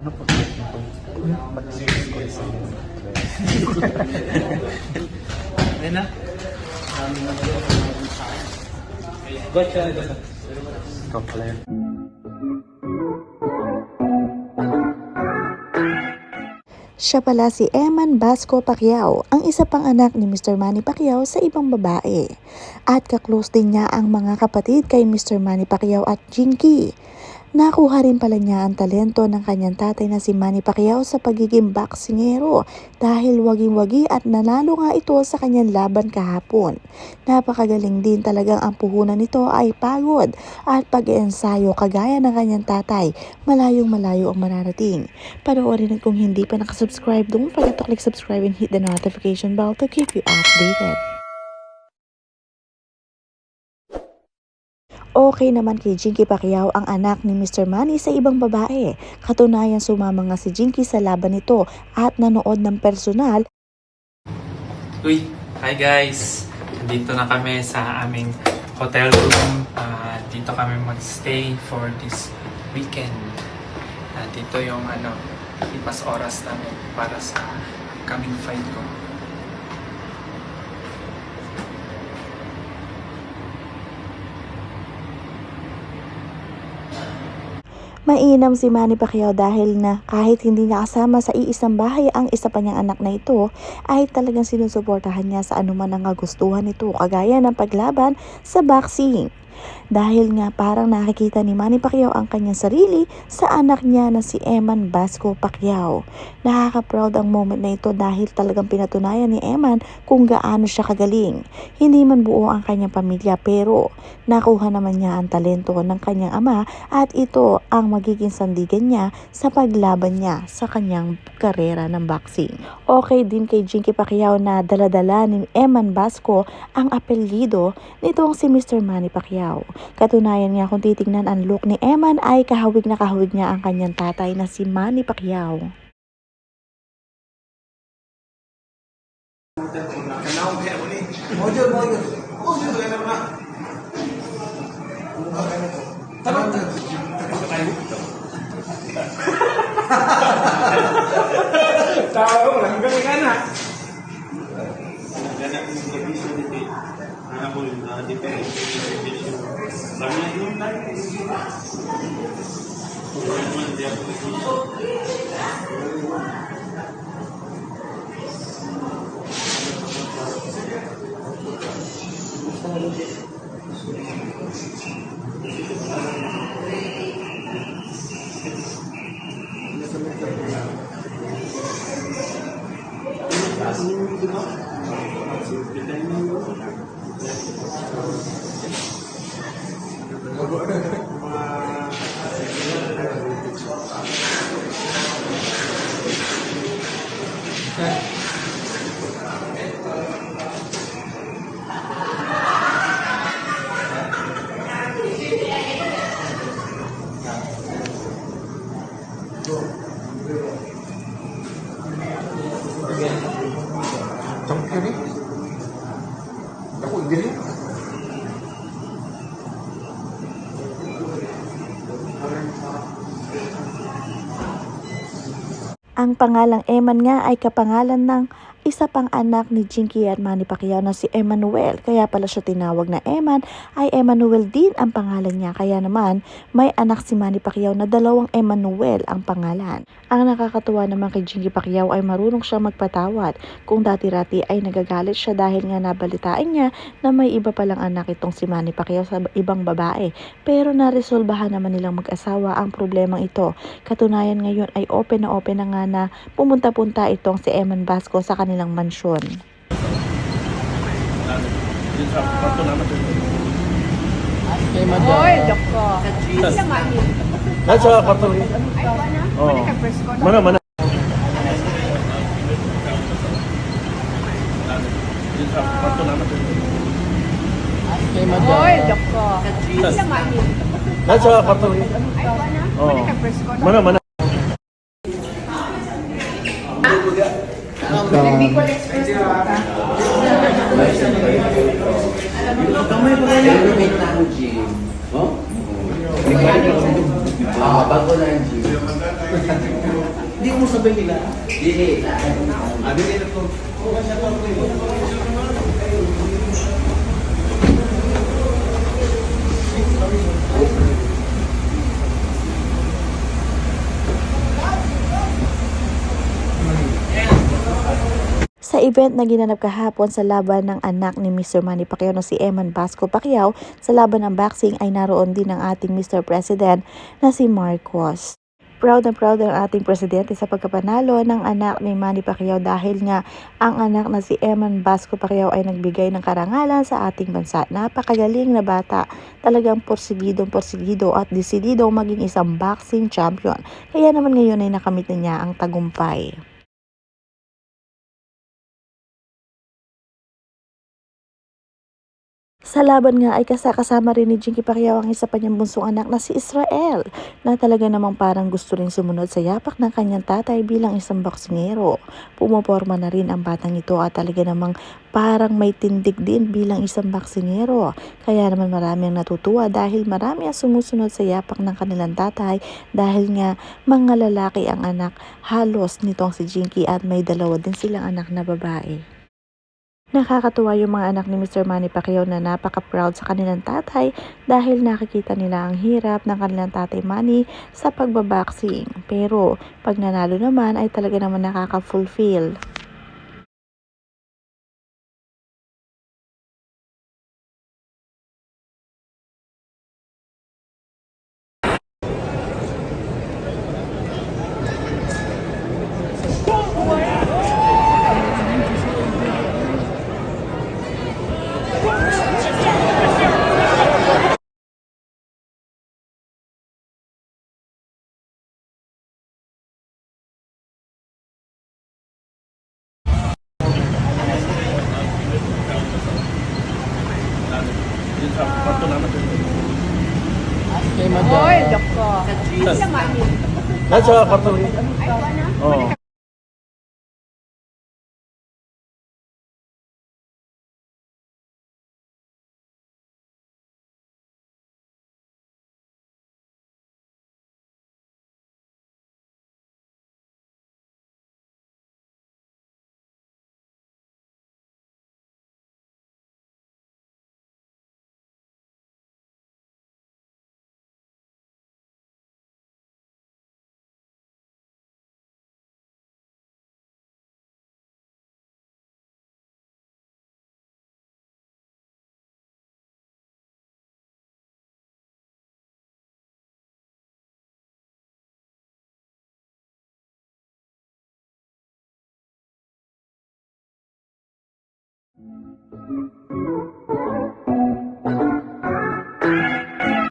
Ano po? Ayun na. Gotcha. Ikaw pala yun. Siya pala si Eman Basco Pacquiao, ang isa pang anak ni Mr. Manny Pacquiao sa ibang babae. At kaklose din niya ang mga kapatid kay Mr. Manny Pacquiao at Jinky. Nakuha rin pala niya ang talento ng kanyang tatay na si Manny Pacquiao sa pagiging boksingero dahil waging-wagi at nanalo nga ito sa kanyang laban kahapon. Napakagaling din talagang ang puhunan nito ay pagod at pag-iensayo kagaya ng kanyang tatay. Malayong-malayo ang mararating. Panoorin at kung hindi pa nakasubscribe, don't forget to click subscribe and hit the notification bell to keep you updated. Okay naman kay Jinky Pacquiao ang anak ni Mr. Manny sa ibang babae. Katunayan sumama nga si Jinky sa laban nito at nanood ng personal. Uy, hi guys! Dito na kami sa aming hotel room. Dito kami mag-stay for this weekend. Dito yung ipas oras namin para sa upcoming fight ko. Mainam si Manny Pacquiao dahil na kahit hindi niya kasama sa iisang bahay ang isa pa niyang anak na ito, ay talagang sinusuportahan niya sa anuman ang kagustuhan nito kagaya ng paglaban sa boxing. Dahil nga parang nakikita ni Manny Pacquiao ang kanyang sarili sa anak niya na si Eman Basco Pacquiao. Nakaka-proud ang moment na ito dahil talagang pinatunayan ni Eman kung gaano siya kagaling. Hindi man buo ang kanyang pamilya pero nakuha naman niya ang talento ng kanyang ama at ito ang magiging sandigan niya sa paglaban niya sa kanyang karera ng boxing. Okay din kay Jinky Pacquiao na daladala ni Eman Basco ang apelyido nitong si Mr. Manny Pacquiao. Katunayan nga kung titignan ang look ni Eman ay kahawig na kahawig niya ang kanyang tatay na si Manny Pacquiao. Champion Ako dili. Ang pangalang Eman nga ay kapangalan ng isa pang anak ni Jinky at Manny Pacquiao na si Emmanuel. Kaya pala siya tinawag na Eman ay Emmanuel din ang pangalan niya. Kaya naman may anak si Manny Pacquiao na dalawang Emmanuel ang pangalan. Ang nakakatuwa naman kay Jinky Pacquiao ay marunong siya magpatawad. Kung dati-rati ay nagagalit siya dahil nga nabalitaan niya na may iba palang anak itong si Manny Pacquiao sa ibang babae. Pero naresolbahan naman nilang mag-asawa ang problemang ito. Katunayan ngayon ay open na nga na pumunta-punta itong si Eman Basco sa kanilang mansyon. Oy, doko. Sa mani. Nasa kwarto rin. Ay, wala. Oh. Wala ka first ko. Mana. Oy, doko. Sa mani. Nasa kwarto rin. Ay, wala. Oh. Wala ka first ko. Mana. Bicol Express ko ka. Kamay pa kayo. Renovate na ang gym. Oh? Bago na ang gym. Hindi mo sabay nila. Dili. Dili na to. Sa event na ginanap kahapon sa laban ng anak ni Mr. Manny Pacquiao na si Eman Basco Pacquiao, sa laban ng boxing ay naroon din ang ating Mr. President na si Marcos. Proud na proud ang ating presidente sa pagkapanalo ng anak ni Manny Pacquiao dahil nga ang anak na si Eman Basco Pacquiao ay nagbigay ng karangalan sa ating bansa. Napakagaling na bata, talagang porsigido at desidido maging isang boxing champion. Kaya naman ngayon ay nakamit na niya ang tagumpay. Sa laban nga ay kasama rin ni Jinky Pacquiao ang isa pa niyang bunsong anak na si Israel na talaga namang parang gusto rin sumunod sa yapak ng kanyang tatay bilang isang boksingero. Pumoporma na rin ang batang ito at talaga namang parang may tindig din bilang isang boksingero. Kaya naman marami ang natutuwa dahil marami ang sumusunod sa yapak ng kanilang tatay dahil nga mga lalaki ang anak halos nitong si Jinky at may dalawa din silang anak na babae. Nakakatuwa yung mga anak ni Mr. Manny Pacquiao na napaka-proud sa kanilang tatay dahil nakikita nila ang hirap ng kanilang tatay Manny sa pagbaboxing. Pero pag nanalo naman ay talaga naman nakaka-fulfill. Hoy, loko. Sa money. Nasa kwarto rin. Ay, ikaw na? Oo.